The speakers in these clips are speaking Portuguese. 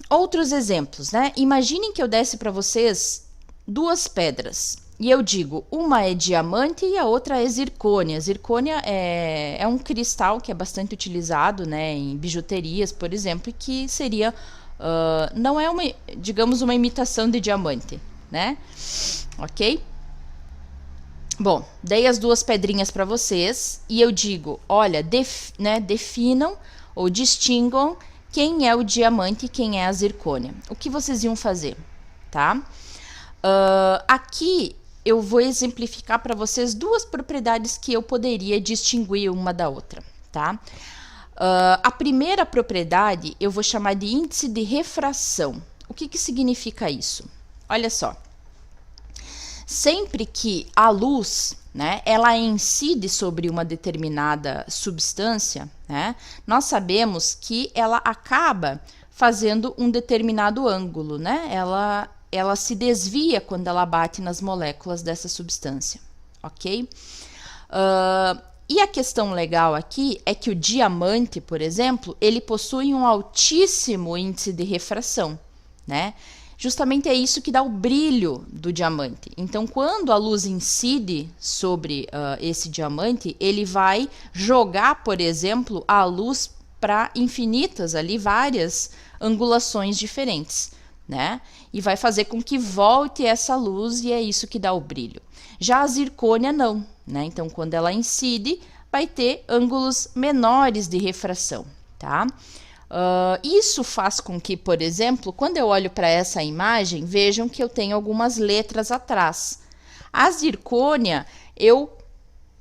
Outros exemplos, né? Imaginem que eu desse para vocês duas pedras. E eu digo, uma é diamante e a outra é zircônia. Zircônia é um cristal que é bastante utilizado, né, em bijuterias, por exemplo, e que seria, não é uma, digamos, uma imitação de diamante, né? Ok? Bom, dei as duas pedrinhas para vocês e eu digo, olha, definam ou distingam quem é o diamante e quem é a zircônia. O que vocês iam fazer, tá? Aqui eu vou exemplificar para vocês duas propriedades que eu poderia distinguir uma da outra, tá? A primeira propriedade eu vou chamar de índice de refração. O que significa isso? Olha só. Sempre que a luz, né, ela incide sobre uma determinada substância, né, nós sabemos que ela acaba fazendo um determinado ângulo, né? Ela se desvia quando ela bate nas moléculas dessa substância, ok? E a questão legal aqui é que o diamante, por exemplo, ele possui um altíssimo índice de refração, né? Justamente é isso que dá o brilho do diamante. Então, quando a luz incide sobre esse diamante, ele vai jogar, por exemplo, a luz para infinitas, ali, várias angulações diferentes, né? E vai fazer com que volte essa luz e é isso que dá o brilho. Já a zircônia não, né? Então, quando ela incide, vai ter ângulos menores de refração, tá? Isso faz com que, por exemplo, quando eu olho para essa imagem, vejam que eu tenho algumas letras atrás. A zircônia, eu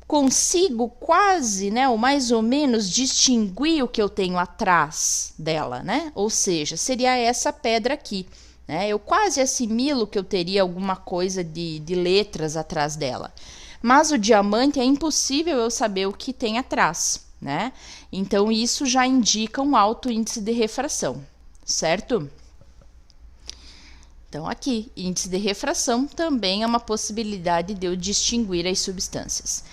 consigo quase, né, ou mais ou menos distinguir o que eu tenho atrás dela, né? Ou seja, seria essa pedra aqui, né? Eu quase assimilo que eu teria alguma coisa de letras atrás dela. Mas o diamante é impossível eu saber o que tem atrás, né? Então, isso já indica um alto índice de refração, certo? Então, aqui, índice de refração também é uma possibilidade de eu distinguir as substâncias.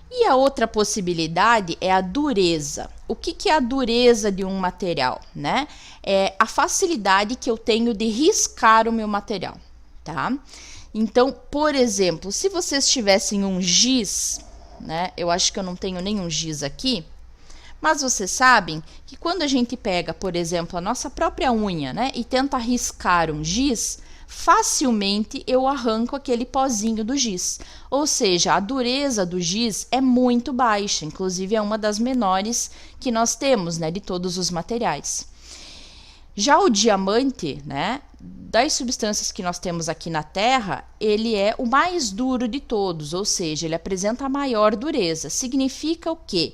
E a outra possibilidade é a dureza. O que é a dureza de um material, né? É a facilidade que eu tenho de riscar o meu material, tá? Então, por exemplo, se vocês tivessem um giz, né? Eu acho que eu não tenho nenhum giz aqui, mas vocês sabem que quando a gente pega, por exemplo, a nossa própria unha, né? E tenta riscar um giz, facilmente eu arranco aquele pozinho do giz. Ou seja, a dureza do giz é muito baixa, inclusive é uma das menores que nós temos, né, de todos os materiais. Já o diamante, né, das substâncias que nós temos aqui na Terra, ele é o mais duro de todos, ou seja, ele apresenta a maior dureza. Significa o quê?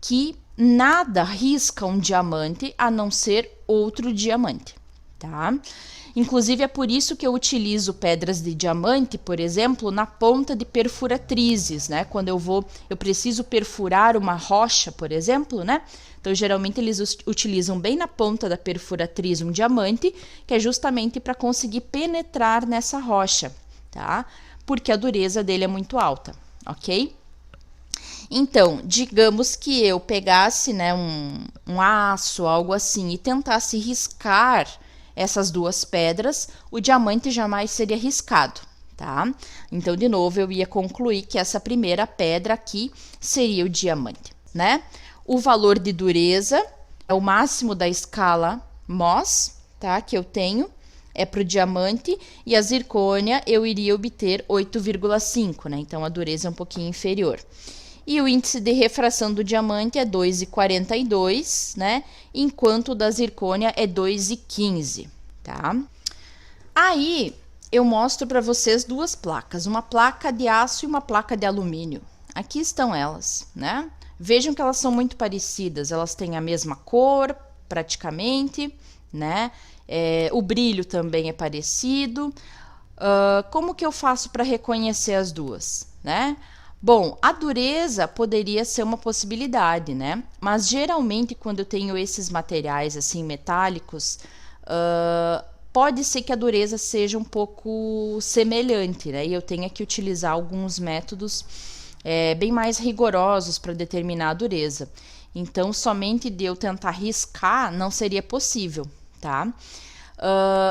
Que nada risca um diamante a não ser outro diamante, tá? Inclusive, é por isso que eu utilizo pedras de diamante, por exemplo, na ponta de perfuratrizes, né? Quando eu preciso perfurar uma rocha, por exemplo, né? Então, geralmente, eles utilizam bem na ponta da perfuratriz um diamante, que é justamente para conseguir penetrar nessa rocha, tá? Porque a dureza dele é muito alta, ok? Então, digamos que eu pegasse, né, um aço, algo assim, e tentasse riscar essas duas pedras, o diamante jamais seria riscado, tá? Então, de novo, eu ia concluir que essa primeira pedra aqui seria o diamante, né? O valor de dureza é o máximo da escala Mohs, tá? Que eu tenho, é para o diamante, e a zircônia eu iria obter 8,5, né? Então, a dureza é um pouquinho inferior. E o índice de refração do diamante é 2,42, né? Enquanto o da zircônia é 2,15, tá? Aí, eu mostro para vocês duas placas, uma placa de aço e uma placa de alumínio. Aqui estão elas, né? Vejam que elas são muito parecidas, elas têm a mesma cor, praticamente, né? O brilho também é parecido. Como que eu faço para reconhecer as duas, né? Bom, a dureza poderia ser uma possibilidade, né? Mas geralmente quando eu tenho esses materiais assim metálicos, pode ser que a dureza seja um pouco semelhante, né? E eu tenha que utilizar alguns métodos bem mais rigorosos para determinar a dureza. Então, somente de eu tentar riscar não seria possível, tá?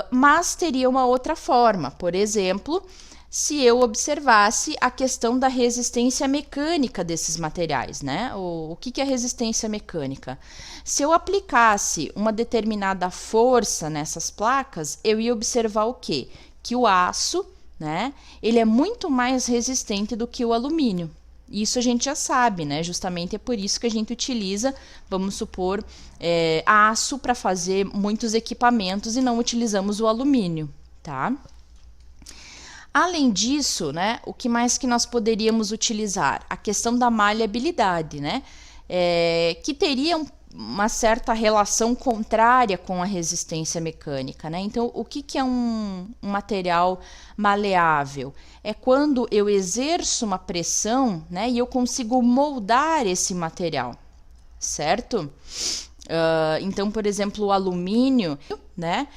mas teria uma outra forma. Por exemplo, se eu observasse a questão da resistência mecânica desses materiais, né? O que é resistência mecânica? Se eu aplicasse uma determinada força nessas placas, eu ia observar o quê? Que o aço, né, ele é muito mais resistente do que o alumínio. Isso a gente já sabe, né? Justamente é por isso que a gente utiliza, vamos supor, aço para fazer muitos equipamentos e não utilizamos o alumínio, tá? Além disso, né, o que mais que nós poderíamos utilizar? A questão da maleabilidade, né, que teria uma certa relação contrária com a resistência mecânica, né? Então, o que é um material maleável? É quando eu exerço uma pressão, né, e eu consigo moldar esse material, certo? Então, por exemplo, o alumínio, né?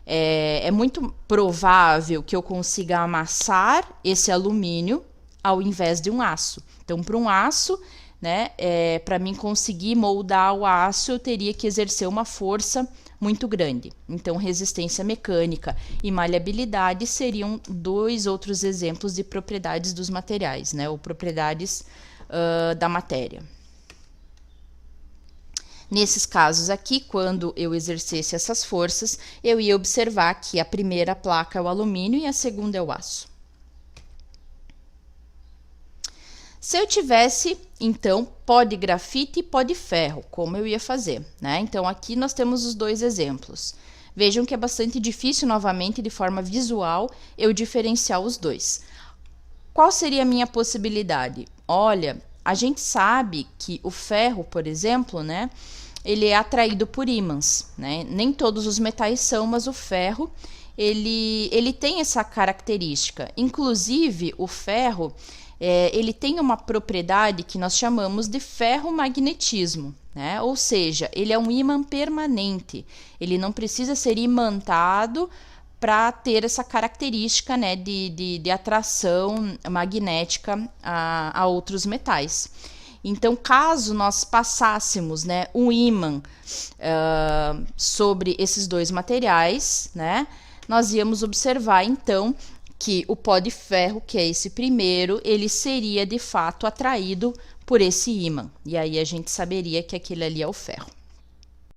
É muito provável que eu consiga amassar esse alumínio ao invés de um aço. Então, para um aço, né, para mim conseguir moldar o aço, eu teria que exercer uma força muito grande. Então, resistência mecânica e maleabilidade seriam dois outros exemplos de propriedades dos materiais, né, ou propriedades da matéria. Nesses casos aqui, quando eu exercesse essas forças, eu ia observar que a primeira placa é o alumínio e a segunda é o aço. Se eu tivesse, então, pó de grafite e pó de ferro, como eu ia fazer, né? Então, aqui nós temos os dois exemplos. Vejam que é bastante difícil, novamente, de forma visual, eu diferenciar os dois. Qual seria a minha possibilidade? Olha, a gente sabe que o ferro, por exemplo, né, ele é atraído por ímãs, né? Nem todos os metais são, mas o ferro, ele tem essa característica. Inclusive, o ferro, ele tem uma propriedade que nós chamamos de ferromagnetismo, né? Ou seja, ele é um ímã permanente. Ele não precisa ser imantado para ter essa característica, né, de atração magnética a outros metais. Então, caso nós passássemos, né, um ímã sobre esses dois materiais, né, nós íamos observar, então, que o pó de ferro, que é esse primeiro, ele seria, de fato, atraído por esse ímã. E aí a gente saberia que aquele ali é o ferro.